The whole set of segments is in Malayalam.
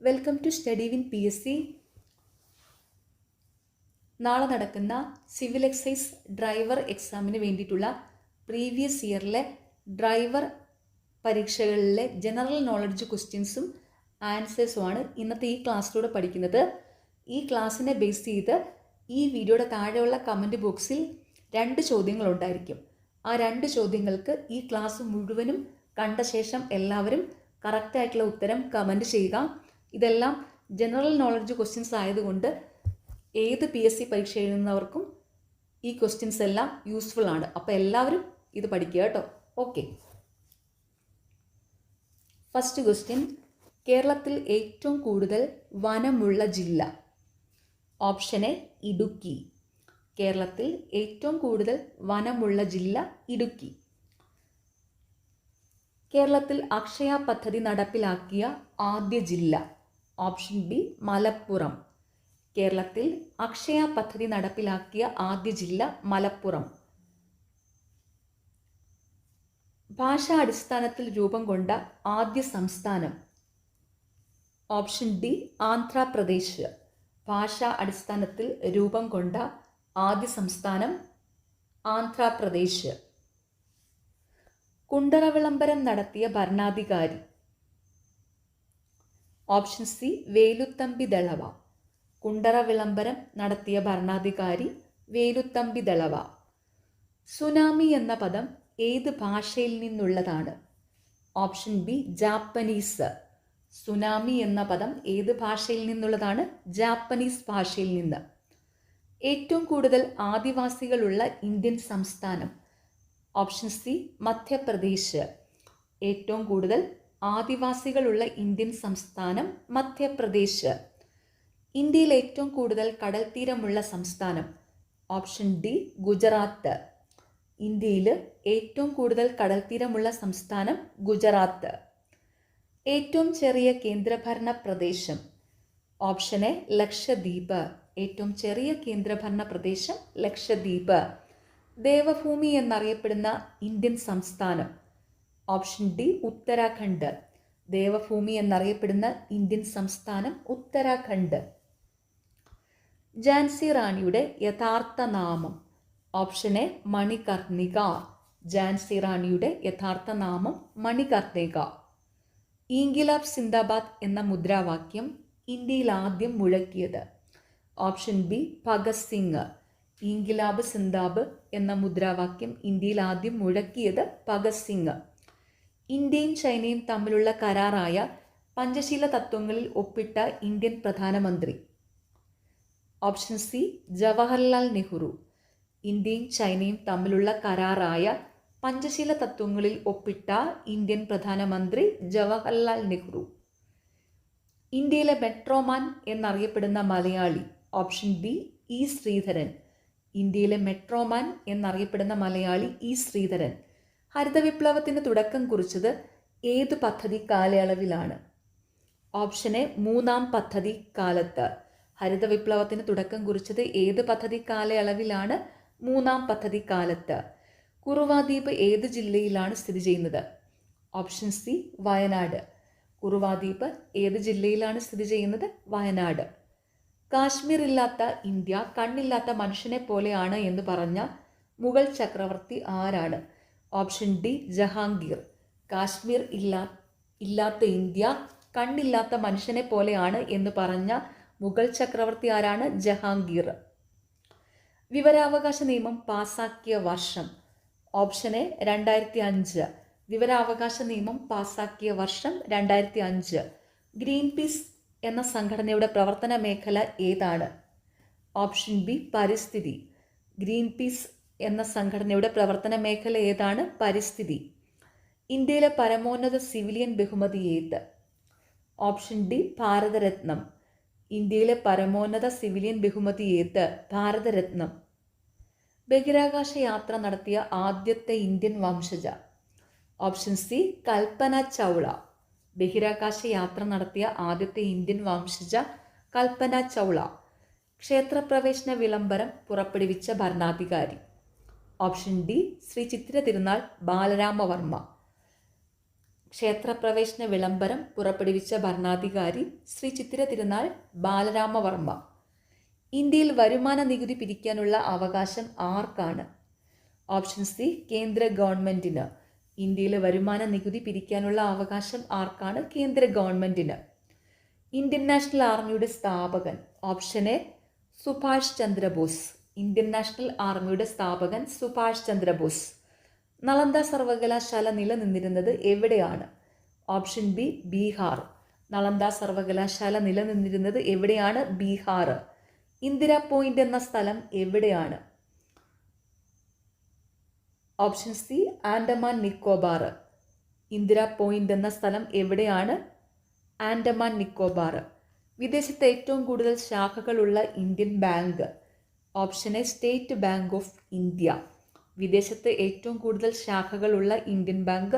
Welcome to study win PSC. നാളെ നടക്കുന്ന സിവിൽ എക്സൈസ് ഡ്രൈവർ എക്സാമിന് വേണ്ടിയിട്ടുള്ള പ്രീവിയസ് ഇയറിലെ ഡ്രൈവർ പരീക്ഷകളിലെ ജനറൽ നോളജ് ക്വസ്റ്റ്യൻസും ആൻസേഴ്സുമാണ് ഇന്നത്തെ ഈ ക്ലാസ്സിലൂടെ പഠിക്കുന്നത്. ഈ ക്ലാസ്സിനെ ബേസ് ചെയ്ത് ഈ വീഡിയോയുടെ താഴെയുള്ള കമൻറ്റ് ബോക്സിൽ 2 ചോദ്യങ്ങളുണ്ടായിരിക്കും. ആ 2 ചോദ്യങ്ങൾക്ക് ഈ ക്ലാസ് മുഴുവനും കണ്ട ശേഷം എല്ലാവരും കറക്റ്റായിട്ടുള്ള ഉത്തരം കമൻറ്റ് ചെയ്യുക. ഇതെല്ലാം ജനറൽ നോളജ് ക്വസ്റ്റ്യൻസ് ആയതുകൊണ്ട് ഏത് PSC പരീക്ഷ എഴുതുന്നവർക്കും ഈ ക്വസ്റ്റ്യൻസ് എല്ലാം യൂസ്ഫുൾ ആണ്. അപ്പോൾ എല്ലാവരും ഇത് പഠിക്കുക കേട്ടോ. ഓക്കെ, ഫസ്റ്റ് ക്വസ്റ്റ്യൻ, കേരളത്തിൽ ഏറ്റവും കൂടുതൽ വനമുള്ള ജില്ല? Option A Idukki. കേരളത്തിൽ ഏറ്റവും കൂടുതൽ വനമുള്ള ജില്ല ഇടുക്കി. കേരളത്തിൽ അക്ഷയ പദ്ധതി നടപ്പിലാക്കിയ ആദ്യ ജില്ല? Option B Malappuram. കേരളത്തിൽ അക്ഷയ പദ്ധതി നടപ്പിലാക്കിയ ആദ്യ ജില്ല മലപ്പുറം. ഭാഷാ അടിസ്ഥാനത്തിൽ രൂപം കൊണ്ട ആദ്യ സംസ്ഥാനം? Option D Andhra Pradesh. ഭാഷാ അടിസ്ഥാനത്തിൽ രൂപം കൊണ്ട ആദ്യ സംസ്ഥാനം ആന്ധ്രാപ്രദേശ്. കുണ്ടറ വിളംബരം നടത്തിയ ഭരണാധികാരി? Option C Veluthampi Dalawa. കുണ്ടറ വിളംബരം നടത്തിയ ഭരണാധികാരി വേലുത്തമ്പി ദളവ. സുനാമി എന്ന പദം ഏത് ഭാഷയിൽ നിന്നുള്ളതാണ്? Option B Japanese. സുനാമി എന്ന പദം ഏത് ഭാഷയിൽ നിന്നുള്ളതാണ്? ജാപ്പനീസ് ഭാഷയിൽ നിന്ന്. ഏറ്റവും കൂടുതൽ ആദിവാസികളുള്ള ഇന്ത്യൻ സംസ്ഥാനം? Option C Madhya Pradesh. ഏറ്റവും കൂടുതൽ ആദിവാസികളുള്ള ഇന്ത്യൻ സംസ്ഥാനം മധ്യപ്രദേശ്. ഇന്ത്യയിൽ ഏറ്റവും കൂടുതൽ കടൽ തീരമുള്ള സംസ്ഥാനം? Option D Gujarat. ഇന്ത്യയിൽ ഏറ്റവും കൂടുതൽ കടൽ തീരമുള്ള സംസ്ഥാനം ഗുജറാത്ത്. ഏറ്റവും ചെറിയ കേന്ദ്രഭരണ പ്രദേശം? Option A Lakshadweep. ഏറ്റവും ചെറിയ കേന്ദ്രഭരണ പ്രദേശം ലക്ഷദ്വീപ്. ദേവഭൂമി എന്നറിയപ്പെടുന്ന ഇന്ത്യൻ സംസ്ഥാനം? Option D Uttarakhand. ദേവഭൂമി എന്നറിയപ്പെടുന്ന ഇന്ത്യൻ സംസ്ഥാനം ഉത്തരാഖണ്ഡ്. ഝാൻസി റാണിയുടെ യഥാർത്ഥ നാമം? Option A Manikarnika. ഝാൻസി റാണിയുടെ യഥാർത്ഥ നാമം മണികർണിക. ഇൻകിലാബ് സിന്ദാബാദ് എന്ന മുദ്രാവാക്യം ഇന്ത്യയിൽ ആദ്യം മുഴക്കിയത്? Option B Bhagat Singh. ഇൻകിലാബ് സിന്ദാബ് എന്ന മുദ്രാവാക്യം ഇന്ത്യയിൽ ആദ്യം മുഴക്കിയത് ഭഗത് സിംഗ്. ഇന്ത്യയും ചൈനയും തമ്മിലുള്ള കരാറായ പഞ്ചശീല തത്വങ്ങളിൽ ഒപ്പിട്ട ഇന്ത്യൻ പ്രധാനമന്ത്രി? Option C Jawaharlal Nehru. ഇന്ത്യയും ചൈനയും തമ്മിലുള്ള കരാറായ പഞ്ചശീല തത്വങ്ങളിൽ ഒപ്പിട്ട ഇന്ത്യൻ പ്രധാനമന്ത്രി ജവഹർലാൽ നെഹ്റു. ഇന്ത്യയിലെ മെട്രോമാൻ എന്നറിയപ്പെടുന്ന Malayali? Option B E Sreedharan. ഇന്ത്യയിലെ മെട്രോമാൻ എന്നറിയപ്പെടുന്ന മലയാളി ഇ ശ്രീധരൻ. ഹരിത വിപ്ലവത്തിന് തുടക്കം കുറിച്ചത് ഏത് പദ്ധതി കാലയളവിലാണ്? ഓപ്ഷൻ എ മൂന്നാം പദ്ധതി കാലത്ത്. ഹരിത വിപ്ലവത്തിന് തുടക്കം കുറിച്ചത് ഏത് പദ്ധതി കാലയളവിലാണ്? മൂന്നാം പദ്ധതി കാലത്ത്. കുറുവാദ്വീപ് ഏത് ജില്ലയിലാണ് സ്ഥിതി ചെയ്യുന്നത്? Option C Wayanad. കുറുവാദ്വീപ് ഏത് ജില്ലയിലാണ് സ്ഥിതി ചെയ്യുന്നത്? വയനാട്. കാശ്മീർ ഇല്ലാത്ത ഇന്ത്യ കണ്ണില്ലാത്ത മനുഷ്യനെ പോലെയാണ് എന്ന് പറഞ്ഞ മുഗൾ ചക്രവർത്തി ആരാണ്? Option D Jahangir. കാശ്മീർ ഇല്ലാത്ത ഇന്ത്യ കണ്ണില്ലാത്ത മനുഷ്യനെ പോലെയാണ് എന്ന് പറഞ്ഞ മുഗൾ ചക്രവർത്തി ആരാണ്? ജഹാംഗീർ. വിവരാവകാശ നിയമം പാസാക്കിയ വർഷം? Option A 2005. വിവരാവകാശ നിയമം പാസാക്കിയ വർഷം 2005. ഗ്രീൻ പീസ് എന്ന സംഘടനയുടെ പ്രവർത്തന മേഖല ഏതാണ്? ഓപ്ഷൻ ബി പരിസ്ഥിതി. ഗ്രീൻ പീസ് എന്ന സംഘടനയുടെ പ്രവർത്തന മേഖല ഏതാണ്? പരിസ്ഥിതി. ഇന്ത്യയിലെ പരമോന്നത സിവിലിയൻ ബഹുമതി ഏത്? ഓപ്ഷൻ ഡി ഭാരതരത്നം. ഇന്ത്യയിലെ പരമോന്നത സിവിലിയൻ ബഹുമതി ഏത്? ഭാരതരത്നം. ബഹിരാകാശ യാത്ര നടത്തിയ ആദ്യത്തെ Indian വംശജ? Option C Kalpana Chawla. ബഹിരാകാശ യാത്ര നടത്തിയ ആദ്യത്തെ ഇന്ത്യൻ വംശജ കൽപ്പന ചൗള. ക്ഷേത്രപ്രവേശന വിളംബരം പുറപ്പെടുവിച്ച ഭരണാധികാരി? Option D Shri Chithira Thirunal Balarama Varma. ക്ഷേത്രപ്രവേശന വിളംബരം പുറപ്പെടുവിച്ച ഭരണാധികാരി ശ്രീ ചിത്തിര തിരുനാൾ ബാലരാമവർമ്മ. ഇന്ത്യയിൽ വരുമാന നികുതി പിരിക്കാനുള്ള അവകാശം ആർക്കാണ്? ഓപ്ഷൻ സി കേന്ദ്ര ഗവൺമെന്റിന്. ഇന്ത്യയിലെ വരുമാന നികുതി പിരിക്കാനുള്ള അവകാശം ആർക്കാണ്? കേന്ദ്ര ഗവൺമെന്റിന്. ഇന്ത്യൻ നാഷണൽ ആർമിയുടെ സ്ഥാപകൻ. Option A Subhash Chandrabose. Indian national ആർമിയുടെ സ്ഥാപകൻ സുഭാഷ് ചന്ദ്രബോസ്. നളന്ദ സർവകലാശാല നിലനിന്നിരുന്നത് എവിടെയാണ്? Option B Bihar. നളന്ദ സർവകലാശാല നിലനിന്നിരുന്നത് എവിടെയാണ്? ബീഹാർ. ഇന്ദിരാ പോയിന്റ് എന്ന സ്ഥലം എവിടെയാണ്? Option C Andaman Nicobar. Indira point എന്ന സ്ഥലം എവിടെയാണ്? ആൻഡമാൻ നിക്കോബാർ. വിദേശത്ത് ഏറ്റവും കൂടുതൽ ശാഖകളുള്ള Indian bank. Option A State Bank of India. വിദേശത്ത് ഏറ്റവും കൂടുതൽ ശാഖകളുള്ള Indian bank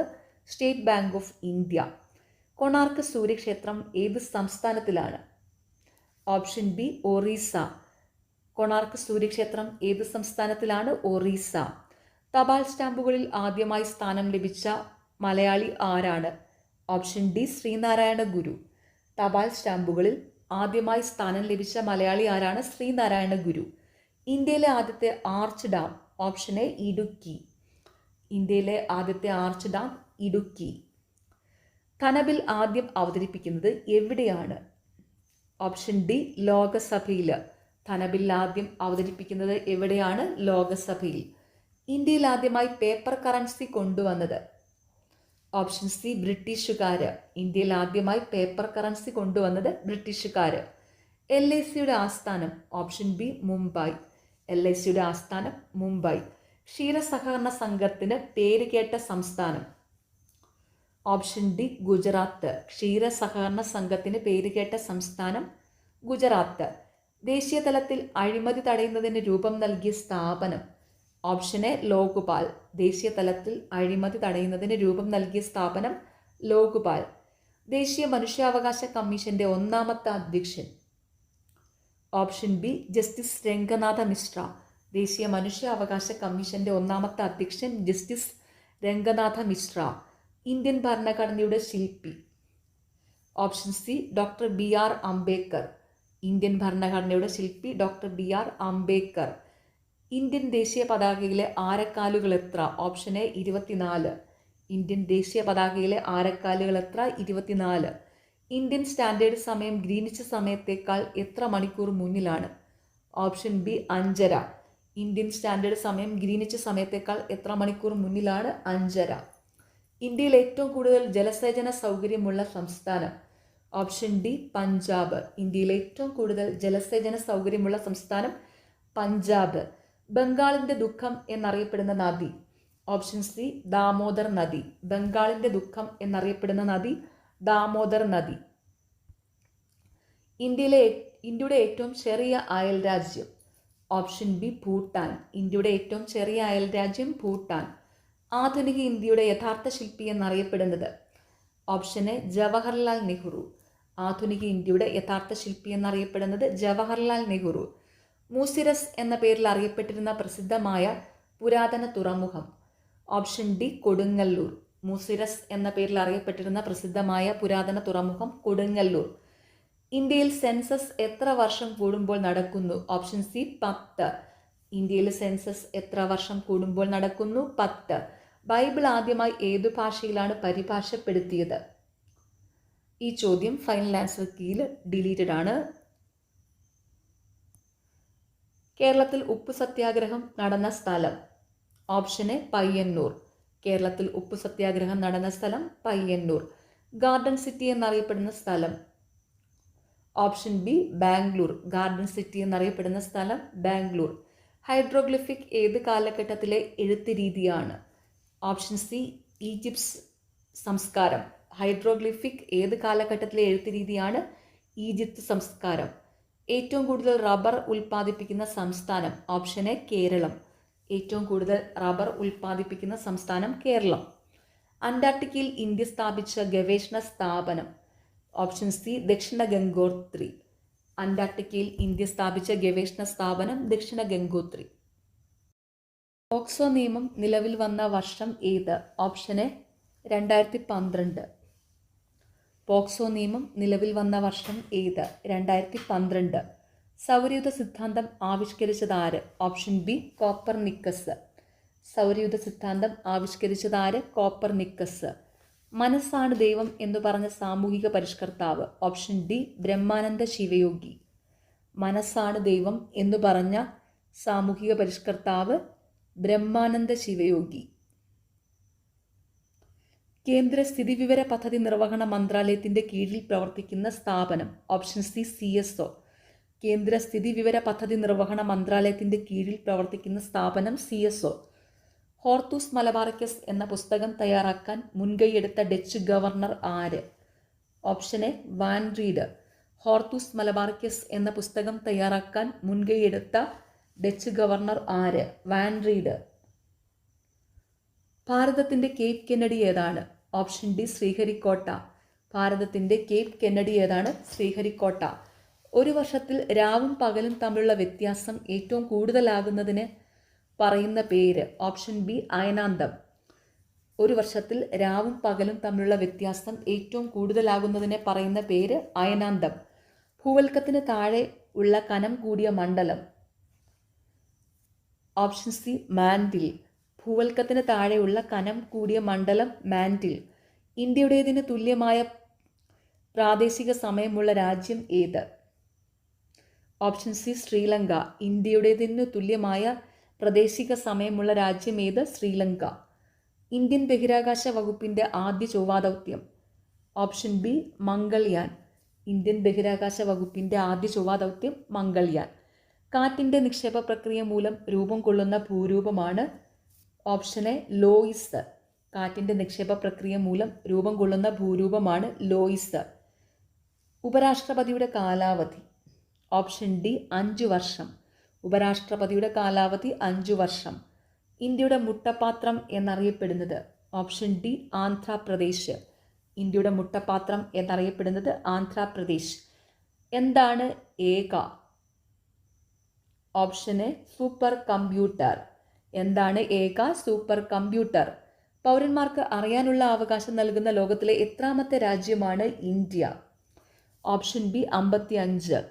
State Bank of India. Konark സൂര്യക്ഷേത്രം ഏത് സംസ്ഥാനത്തിലാണ്? Option B Orissa. കൊണാർക്ക് സൂര്യക്ഷേത്രം ഏത് സംസ്ഥാനത്തിലാണ്? ഒറീസ. തപാൽ സ്റ്റാമ്പുകളിൽ ആദ്യമായി സ്ഥാനം ലഭിച്ച മലയാളി ആരാണ്? ഓപ്ഷൻ ഡി ശ്രീനാരായണ ഗുരു. തപാൽ സ്റ്റാമ്പുകളിൽ ആദ്യമായി സ്ഥാനം ലഭിച്ച മലയാളി ആരാണ്? ശ്രീനാരായണ ഗുരു. ഇന്ത്യയിലെ ആദ്യത്തെ arch dam. Option A Idukki. ഇന്ത്യയിലെ ആദ്യത്തെ ആർച്ച് ഡാം ഇടുക്കി. ധനബിൽ ആദ്യം അവതരിപ്പിക്കുന്നത് എവിടെയാണ്? Option D ലോകസഭയിൽ. ധനബിൽ ആദ്യം അവതരിപ്പിക്കുന്നത് എവിടെയാണ്? ലോകസഭയിൽ. ഇന്ത്യയിൽ ആദ്യമായി പേപ്പർ കറൻസി കൊണ്ടുവന്നത്. ഓപ്ഷൻ സി ബ്രിട്ടീഷുകാർ. ഇന്ത്യയിൽ ആദ്യമായി പേപ്പർ കറൻസി കൊണ്ടുവന്നത് ബ്രിട്ടീഷുകാർ. LICയുടെ ആസ്ഥാനം. Option B Mumbai. LICയുടെ ആസ്ഥാനം മുംബൈ. ക്ഷീരസഹകരണ സംഘത്തിന് പേര് കേട്ട സംസ്ഥാനം. Option D Gujarat. ക്ഷീരസഹകരണ സംഘത്തിന് പേര് കേട്ട സംസ്ഥാനം ഗുജറാത്ത്. ദേശീയ തലത്തിൽ അഴിമതി തടയുന്നതിന് രൂപം നൽകിയ സ്ഥാപനം. Option A Lokpal. ദേശീയ തലത്തിൽ അഴിമതി തടയുന്നതിന് രൂപം നൽകിയ സ്ഥാപനം ലോക്പാൽ. ദേശീയ മനുഷ്യാവകാശ കമ്മീഷന്റെ ഒന്നാമത്തെ അധ്യക്ഷൻ. Option B justice Ranganatha Mishra. ദേശീയ മനുഷ്യാവകാശ കമ്മീഷന്റെ ഒന്നാമത്തെ അധ്യക്ഷൻ ജസ്റ്റിസ് രംഗനാഥ മിശ്ര. ഇന്ത്യൻ ഭരണഘടനയുടെ ശില്പി. Option C doctor BR Ambedkar. Indian ഭരണഘടനയുടെ ശില്പി ഡോക്ടർ BR അംബേദ്കർ. ഇന്ത്യൻ ദേശീയ പതാകയിലെ ആരക്കാലുകൾ എത്ര? Option A 24. ഇന്ത്യൻ ദേശീയ പതാകയിലെ ആരക്കാലുകൾ എത്ര? 24. ഇന്ത്യൻ സ്റ്റാൻഡേർഡ് സമയം ഗ്രീനിച്ച് സമയത്തേക്കാൾ എത്ര മണിക്കൂർ മുന്നിലാണ്? Option B 5:30. ഇന്ത്യൻ സ്റ്റാൻഡേർഡ് സമയം ഗ്രീനിച്ച് സമയത്തേക്കാൾ എത്ര മണിക്കൂർ മുന്നിലാണ്? 5:30. ഇന്ത്യയിൽ ഏറ്റവും കൂടുതൽ ജലസേചന സൗകര്യമുള്ള സംസ്ഥാനം. Option D Punjab. ഇന്ത്യയിൽ ഏറ്റവും കൂടുതൽ ജലസേചന സൗകര്യമുള്ള സംസ്ഥാനം പഞ്ചാബ്. ബംഗാളിന്റെ ദുഃഖം എന്നറിയപ്പെടുന്ന നദി. ഓപ്ഷൻ സി ദാമോദർ നദി. ബംഗാളിന്റെ ദുഃഖം എന്നറിയപ്പെടുന്ന നദി ദാമോദർ നദി. ഇന്ത്യയുടെ ഏറ്റവും ചെറിയ അയൽ രാജ്യം. Option B Bhutan. ഇന്ത്യയുടെ ഏറ്റവും ചെറിയ അയൽ രാജ്യം ഭൂട്ടാൻ. ആധുനിക ഇന്ത്യയുടെ യഥാർത്ഥ ശില്പി എന്നറിയപ്പെടുന്നത്. Option A Jawaharlal Nehru. ആധുനിക ഇന്ത്യയുടെ യഥാർത്ഥ ശില്പി എന്നറിയപ്പെടുന്നത് ജവഹർലാൽ നെഹ്റു. മൂസിരസ് എന്ന പേരിൽ അറിയപ്പെട്ടിരുന്ന പ്രസിദ്ധമായ പുരാതന തുറമുഖം. Option D Kodungallur. മൂസിരസ് എന്ന പേരിൽ അറിയപ്പെട്ടിരുന്ന പ്രസിദ്ധമായ പുരാതന തുറമുഖം കൊടുങ്ങല്ലൂർ. ഇന്ത്യയിൽ സെൻസസ് എത്ര വർഷം കൂടുമ്പോൾ നടക്കുന്നു? Option C 10. ഇന്ത്യയിൽ സെൻസസ് എത്ര വർഷം കൂടുമ്പോൾ നടക്കുന്നു? 10. ബൈബിൾ ആദ്യമായി ഏതു ഭാഷയിലാണ് പരിഭാഷപ്പെടുത്തിയത്? ഈ ചോദ്യം ഫൈനൽ ആൻസർ കീയിൽ ഡിലീറ്റഡ് ആണ്. കേരളത്തിൽ ഉപ്പു സത്യാഗ്രഹം നടന്ന സ്ഥലം. Option A Payyanur. കേരളത്തിൽ ഉപ്പു സത്യാഗ്രഹം നടന്ന സ്ഥലം പയ്യന്നൂർ. ഗാർഡൻ സിറ്റി എന്നറിയപ്പെടുന്ന സ്ഥലം. Option B Bangalore. Garden city എന്നറിയപ്പെടുന്ന സ്ഥലം ബാംഗ്ലൂർ. ഹൈഡ്രോഗ്ലിഫിക് ഏത് കാലഘട്ടത്തിലെ എഴുത്ത് രീതിയാണ്? ഓപ്ഷൻ സി ഈജിപ്സ് സംസ്കാരം. ഹൈഡ്രോഗ്ലിഫിക് ഏത് കാലഘട്ടത്തിലെ എഴുത്ത് രീതിയാണ്? ഈജിപ്ത് സംസ്കാരം. ഏറ്റവും കൂടുതൽ റബ്ബർ ഉൽപ്പാദിപ്പിക്കുന്ന സംസ്ഥാനം. Option A Kerala. ഏറ്റവും കൂടുതൽ റബ്ബർ ഉൽപ്പാദിപ്പിക്കുന്ന സംസ്ഥാനം കേരളം. അന്റാർട്ടിക്കയിൽ ഇന്ത്യ സ്ഥാപിച്ച ഗവേഷണ സ്ഥാപനം. ഓപ്ഷൻ സി ദക്ഷിണ ഗംഗോത്രി. അന്റാർട്ടിക്കയിൽ ഇന്ത്യ സ്ഥാപിച്ച ഗവേഷണ സ്ഥാപനം ദക്ഷിണ ഗംഗോത്രി. പോക്സോ നിയമം നിലവിൽ വന്ന വർഷം ഏത്? Option A 2012. പോക്സോ നിയമം നിലവിൽ വന്ന വർഷം ഏത്? 2012. സൗരയൂഥ സിദ്ധാന്തം ആവിഷ്കരിച്ചതാര്? Option B Copernicus. സൗരയൂഥ സിദ്ധാന്തം ആവിഷ്കരിച്ചതാര്? കോപ്പർനിക്കസ്. മനസ്സാണ് ദൈവം എന്നു പറഞ്ഞ സാമൂഹിക പരിഷ്കർത്താവ്? Option D Brahmananda Sivayogi. മനസ്സാണ് ദൈവം എന്നു പറഞ്ഞ സാമൂഹിക പരിഷ്കർത്താവ് ബ്രഹ്മാനന്ദ ശിവയോഗി. കേന്ദ്ര സ്ഥിതിവിവര പദ്ധതി നിർവഹണ മന്ത്രാലയത്തിൻ്റെ കീഴിൽ പ്രവർത്തിക്കുന്ന സ്ഥാപനം? Option C CSO. കേന്ദ്ര സ്ഥിതിവിവര പദ്ധതി നിർവഹണ മന്ത്രാലയത്തിൻ്റെ കീഴിൽ പ്രവർത്തിക്കുന്ന സ്ഥാപനം CSO. ഹോർത്തൂസ് മലബാറിക്കസ് എന്ന പുസ്തകം തയ്യാറാക്കാൻ മുൻകൈയെടുത്ത ഡച്ച് ഗവർണർ ആര്? Option A van read. Hortus Malabaricus എന്ന പുസ്തകം തയ്യാറാക്കാൻ മുൻകൈയെടുത്ത ഡച്ച് ഗവർണർ ആര്? Van read. ഭാരതത്തിൻ്റെ കേപ്പ് കെന്നഡി ഏതാണ്? Option D Sriharikota. ഭാരതത്തിൻ്റെ കേപ്പ് കെന്നഡി ഏതാണ്? ശ്രീഹരിക്കോട്ട. ഒരു വർഷത്തിൽ രാവും പകലും തമ്മിലുള്ള വ്യത്യാസം ഏറ്റവും കൂടുതലാകുന്നതിന് പറയുന്ന പേര്? ഓപ്ഷൻ ബി അയനാന്തം. ഒരു വർഷത്തിൽ രാവും പകലും തമ്മിലുള്ള വ്യത്യാസം ഏറ്റവും കൂടുതലാകുന്നതിനെ പറയുന്ന പേര് അയനാന്തം. ഭൂവൽക്കത്തിന് താഴെ ഉള്ള കനം കൂടിയ മണ്ഡലം? Option C mantle. ഭൂവൽക്കത്തിന് താഴെയുള്ള കനം കൂടിയ മണ്ഡലം മാൻറ്റിൽ. ഇന്ത്യയുടേതിന് തുല്യമായ പ്രാദേശിക സമയമുള്ള രാജ്യം ഏത്? Option C Sri Lanka. ഇന്ത്യയുടേതിന് തുല്യമായ പ്രാദേശിക സമയമുള്ള രാജ്യം ഏത്? ശ്രീലങ്ക. ഇന്ത്യൻ ബഹിരാകാശ വകുപ്പിൻ്റെ ആദ്യ ചൊവ്വാദൗത്യം? Option B Mangalyaan. ഇന്ത്യൻ ബഹിരാകാശ വകുപ്പിൻ്റെ ആദ്യ ചൊവ്വാദൗത്യം മംഗൾയാൻ. കാറ്റിൻ്റെ നിക്ഷേപ പ്രക്രിയ മൂലം രൂപം കൊള്ളുന്ന ഭൂരൂപമാണ്? Option A Lois. കാറ്റിൻ്റെ നിക്ഷേപ പ്രക്രിയ മൂലം രൂപം കൊള്ളുന്ന ഭൂരൂപമാണ് ലോയിസ്. ഉപരാഷ്ട്രപതിയുടെ കാലാവധി? ഓപ്ഷൻ ഡി 5 വർഷം. ഉപരാഷ്ട്രപതിയുടെ കാലാവധി 5 വർഷം. ഇന്ത്യയുടെ മുട്ടപാത്രം എന്നറിയപ്പെടുന്നത്? Option D Andhra Pradesh. ഇന്ത്യയുടെ മുട്ടപാത്രം എന്നറിയപ്പെടുന്നത് ആന്ധ്രാപ്രദേശ്. എന്താണ് ഏക? Option A super computer. എന്താണ് ഏക? Super computer. പൗരന്മാർക്ക് അറിയാനുള്ള അവകാശം നൽകുന്ന ലോകത്തിലെ എത്രാമത്തെ രാജ്യമാണ് ഇന്ത്യ? Option B 55.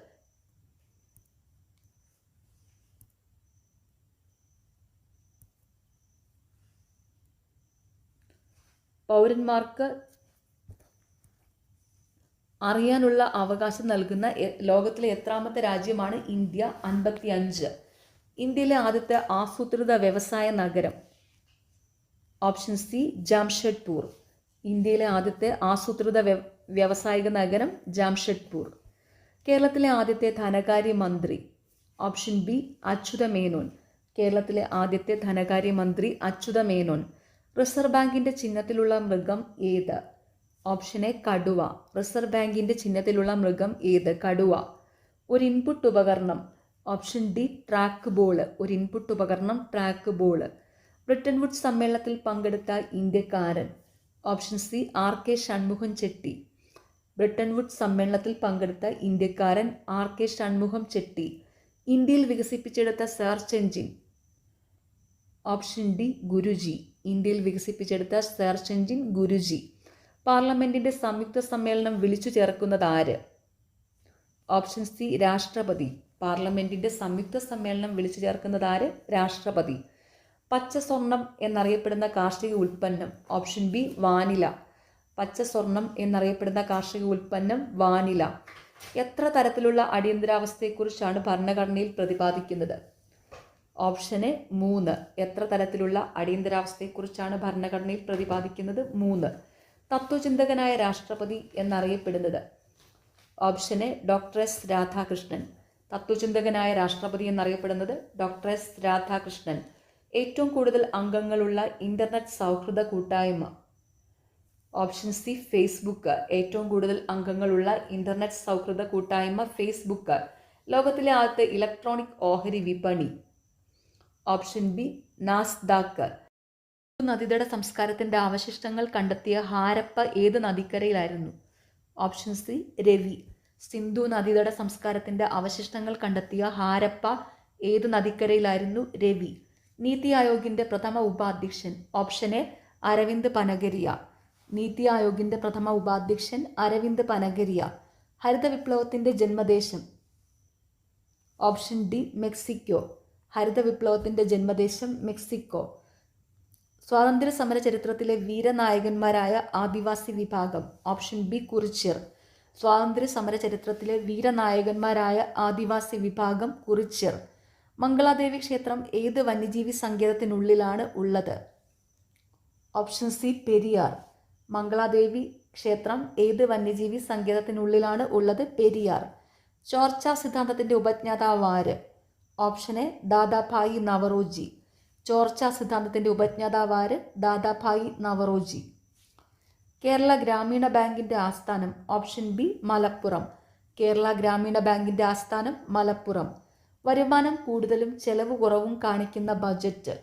പൗരന്മാർക്ക് അറിയാനുള്ള അവകാശം നൽകുന്ന ലോകത്തിലെ എത്രാമത്തെ രാജ്യമാണ് ഇന്ത്യ? 55. ഇന്ത്യയിലെ ആദ്യത്തെ ആസൂത്രിത വ്യവസായ നഗരം? Option C Jamshedpur. ഇന്ത്യയിലെ ആദ്യത്തെ ആസൂത്രിത വ്യാവസായിക നഗരം ജാംഷഡ്പൂർ. കേരളത്തിലെ ആദ്യത്തെ ധനകാര്യമന്ത്രി? Option B Achutha Menon. കേരളത്തിലെ ആദ്യത്തെ ധനകാര്യമന്ത്രി അച്യുത മേനോൻ. റിസർവ് ബാങ്കിൻ്റെ ചിഹ്നത്തിലുള്ള മൃഗം ഏത്? ഓപ്ഷൻ എ കടുവ. റിസർവ് ബാങ്കിൻ്റെ ചിഹ്നത്തിലുള്ള മൃഗം ഏത്? കടുവ. ഒരു ഇൻപുട്ട് ഉപകരണം? Option D trackball. ഒരു ഇൻപുട്ട് ഉപകരണം ട്രാക്ക് ബോൾ. ബ്രിട്ടൻ വുഡ്സ് സമ്മേളനത്തിൽ പങ്കെടുത്ത ഇന്ത്യക്കാരൻ? Option C RK Shanmukham Chetty. Bretton Woods സമ്മേളനത്തിൽ പങ്കെടുത്ത ഇന്ത്യക്കാരൻ RK ഷൺമുഖം ചെട്ടി. ഇന്ത്യയിൽ വികസിപ്പിച്ചെടുത്ത search engine? Option D Guruji. ഇന്ത്യയിൽ വികസിപ്പിച്ചെടുത്ത സെർച്ച് എഞ്ചിൻ ഗുരുജി. പാർലമെന്റിന്റെ സംയുക്ത സമ്മേളനം വിളിച്ചു ചേർക്കുന്നത് ആര്? ഓപ്ഷൻ സി രാഷ്ട്രപതി. പാർലമെന്റിന്റെ സംയുക്ത സമ്മേളനം വിളിച്ചു ചേർക്കുന്നത് ആര്? രാഷ്ട്രപതി. പച്ച സ്വർണം എന്നറിയപ്പെടുന്ന കാർഷിക ഉൽപ്പന്നം? Option B vanilla. പച്ച സ്വർണം എന്നറിയപ്പെടുന്ന കാർഷിക ഉൽപ്പന്നം വാനില. എത്ര തരത്തിലുള്ള അടിയന്തരാവസ്ഥയെക്കുറിച്ചാണ് ഭരണഘടനയിൽ പ്രതിപാദിക്കുന്നത്? Option A 3. എത്ര തരത്തിലുള്ള അടിയന്തരാവസ്ഥയെക്കുറിച്ചാണ് ഭരണഘടനയിൽ പ്രതിപാദിക്കുന്നത്? 3. തത്വചിന്തകനായ രാഷ്ട്രപതി എന്നറിയപ്പെടുന്നത്? Option A doctor S Radhakrishnan. തത്വചിന്തകനായ രാഷ്ട്രപതി എന്നറിയപ്പെടുന്നത് ഡോക്ടർ എസ് രാധാകൃഷ്ണൻ. ഏറ്റവും കൂടുതൽ അംഗങ്ങളുള്ള ഇന്റർനെറ്റ് സൗഹൃദ കൂട്ടായ്മ? Option C Facebook. ഏറ്റവും കൂടുതൽ അംഗങ്ങളുള്ള ഇന്റർനെറ്റ് സൗഹൃദ കൂട്ടായ്മ ഫേസ്ബുക്ക്. ലോകത്തിലെ ആദ്യത്തെ ഇലക്ട്രോണിക് ഓഹരി വിപണി? Option B Nasdaq. നദീതട സംസ്കാരത്തിൻ്റെ അവശിഷ്ടങ്ങൾ കണ്ടെത്തിയ ഹാരപ്പ ഏത് നദിക്കരയിലായിരുന്നു? Option C Ravi. സിന്ധു നദീതട സംസ്കാരത്തിൻ്റെ അവശിഷ്ടങ്ങൾ കണ്ടെത്തിയ ഹാരപ്പ ഏത് നദിക്കരയിലായിരുന്നു? രവി. നീതി ആയോഗിൻ്റെ പ്രഥമ ഉപാധ്യക്ഷൻ? Option A Arvind Panagariya. നീതി ആയോഗിൻ്റെ പ്രഥമ ഉപാധ്യക്ഷൻ അരവിന്ദ് പനഗരിയ. ഹരിത വിപ്ലവത്തിൻ്റെ ജന്മദേശം. Option D Mexico. ഹരിത വിപ്ലവത്തിൻ്റെ ജന്മദേശം മെക്സിക്കോ. സ്വാതന്ത്ര്യ സമര ചരിത്രത്തിലെ വീരനായകന്മാരായ ആദിവാസി വിഭാഗം. Option B Kurichiyar. സ്വാതന്ത്ര്യ സമര ചരിത്രത്തിലെ വീരനായകന്മാരായ ആദിവാസി വിഭാഗം കുറിച്യർ. മംഗളാദേവി ക്ഷേത്രം ഏത് വന്യജീവി സങ്കേതത്തിനുള്ളിലാണ് ഉള്ളത്? Option C Periyar. മംഗളാദേവി ക്ഷേത്രം ഏത് വന്യജീവി സങ്കേതത്തിനുള്ളിലാണ് ഉള്ളത്? പെരിയാർ. ചോർച്ച സിദ്ധാന്തത്തിൻ്റെ ഉപജ്ഞാതാവ് ആര്? Option A Dadabhai Naoroji. ചോർച്ച സിദ്ധാന്തത്തിൻ്റെ ഉപജ്ഞാതാവ് ആര്? ദാദാഭായി നവറോജി. കേരള ഗ്രാമീണ ബാങ്കിൻ്റെ ആസ്ഥാനം. Option B Malappuram. കേരള ഗ്രാമീണ ബാങ്കിൻ്റെ ആസ്ഥാനം മലപ്പുറം. വരുമാനം കൂടുതലും ചെലവ് കുറവും കാണിക്കുന്ന ബജറ്റ്.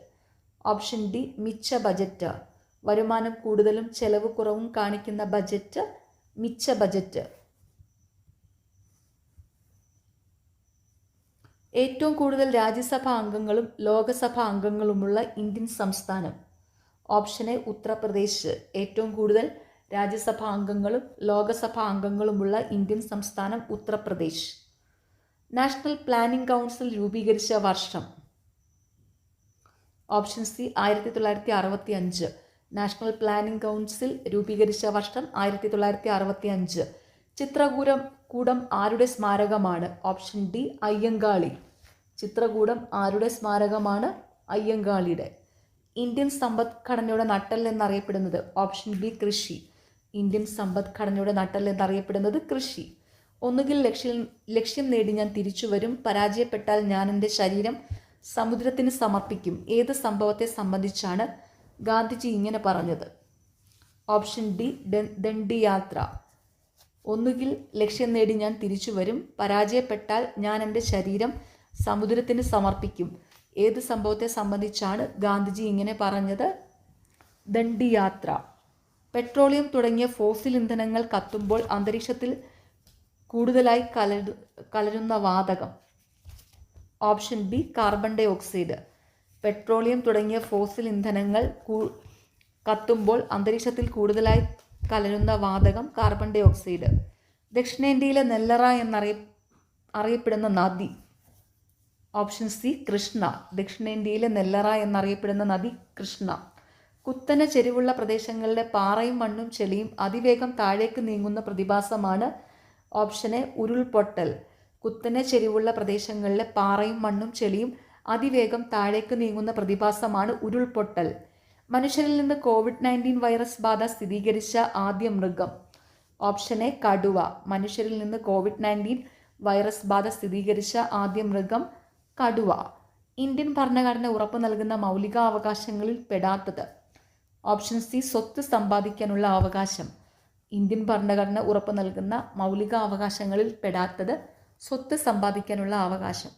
ഓപ്ഷൻ ഡി മിച്ച ബജറ്റ്. വരുമാനം കൂടുതലും ചെലവ് കുറവും കാണിക്കുന്ന ബജറ്റ് മിച്ച ബജറ്റ്. ഏറ്റവും കൂടുതൽ രാജ്യസഭാ അംഗങ്ങളും ലോകസഭാ അംഗങ്ങളുമുള്ള ഇന്ത്യൻ സംസ്ഥാനം. Option A Uttar Pradesh. ഏറ്റവും കൂടുതൽ രാജ്യസഭാ അംഗങ്ങളും ലോകസഭാ അംഗങ്ങളുമുള്ള ഇന്ത്യൻ സംസ്ഥാനം ഉത്തർപ്രദേശ്. നാഷണൽ പ്ലാനിംഗ് കൗൺസിൽ രൂപീകരിച്ച വർഷം. Option C 1965. National planning council രൂപീകരിച്ച വർഷം 1965. ചിത്രകൂടം ആരുടെ സ്മാരകമാണ്? Option D Ayyankali. ചിത്രകൂടം ആരുടെ സ്മാരകമാണ്? അയ്യങ്കാളിയുടെ. ഇന്ത്യൻ സമ്പദ്ഘടനയുടെ നട്ടെല്ല് എന്നറിയപ്പെടുന്നത്. ഓപ്ഷൻ ബി കൃഷി. ഇന്ത്യൻ സമ്പദ്ഘടനയുടെ നട്ടെല്ല് എന്നറിയപ്പെടുന്നത് കൃഷി. ഒന്നുകിൽ ലക്ഷ്യം നേടി ഞാൻ തിരിച്ചു വരും, പരാജയപ്പെട്ടാൽ ഞാൻ എൻ്റെ ശരീരം സമുദ്രത്തിന് സമർപ്പിക്കും. ഏത് സംഭവത്തെ സംബന്ധിച്ചാണ് ഗാന്ധിജി ഇങ്ങനെ പറഞ്ഞത്? ഓപ്ഷൻ ഡി ദണ്ഡി യാത്ര. ഒന്നുകിൽ ലക്ഷ്യം നേടി ഞാൻ തിരിച്ചു വരും, പരാജയപ്പെട്ടാൽ ഞാൻ എൻ്റെ ശരീരം സമുദ്രത്തിന് സമർപ്പിക്കും. ഏത് സംഭവത്തെ സംബന്ധിച്ചാണ് ഗാന്ധിജി ഇങ്ങനെ പറഞ്ഞത്? ദണ്ഡി യാത്ര. പെട്രോളിയം തുടങ്ങിയ ഫോസിൽ ഇന്ധനങ്ങൾ കത്തുമ്പോൾ അന്തരീക്ഷത്തിൽ കൂടുതലായി കലരുന്ന വാതകം. Option B carbon dioxide. Petroleum തുടങ്ങിയ ഫോസിൽ ഇന്ധനങ്ങൾ കത്തുമ്പോൾ അന്തരീക്ഷത്തിൽ കൂടുതലായി കലരുന്ന വാതകം കാർബൺ ഡൈ ഓക്സൈഡ്. ദക്ഷിണേന്ത്യയിലെ നെല്ലറ എന്നറിയപ്പെടുന്ന നദി. Option C Krishna. ദക്ഷിണേന്ത്യയിലെ നെല്ലറ എന്നറിയപ്പെടുന്ന നദി കൃഷ്ണ. കുത്തനെ ചെരിവുള്ള പ്രദേശങ്ങളിലെ പാറയും മണ്ണും ചെളിയും അതിവേഗം താഴേക്ക് നീങ്ങുന്ന പ്രതിഭാസമാണ്. ഓപ്ഷൻ എ ഉരുൾപൊട്ടൽ. കുത്തനെ ചെരിവുള്ള പ്രദേശങ്ങളിലെ പാറയും മണ്ണും ചെളിയും അതിവേഗം താഴേക്ക് നീങ്ങുന്ന പ്രതിഭാസമാണ് ഉരുൾപൊട്ടൽ. മനുഷ്യരിൽ നിന്ന് COVID-19 വൈറസ് ബാധ സ്ഥിരീകരിച്ച ആദ്യ മൃഗം. ഓപ്ഷൻ എ കടുവ. മനുഷ്യരിൽ നിന്ന് COVID-19 വൈറസ് ബാധ സ്ഥിരീകരിച്ച ആദ്യ മൃഗം കടുവ. ഇന്ത്യൻ ഭരണഘടന ഉറപ്പു നൽകുന്ന മൗലികാവകാശങ്ങളിൽ പെടാത്തത്. ഓപ്ഷൻ സി സ്വത്ത് സമ്പാദിക്കാനുള്ള അവകാശം. ഇന്ത്യൻ ഭരണഘടന ഉറപ്പു നൽകുന്ന മൗലികാവകാശങ്ങളിൽ പെടാത്തത് സ്വത്ത് സമ്പാദിക്കാനുള്ള അവകാശം.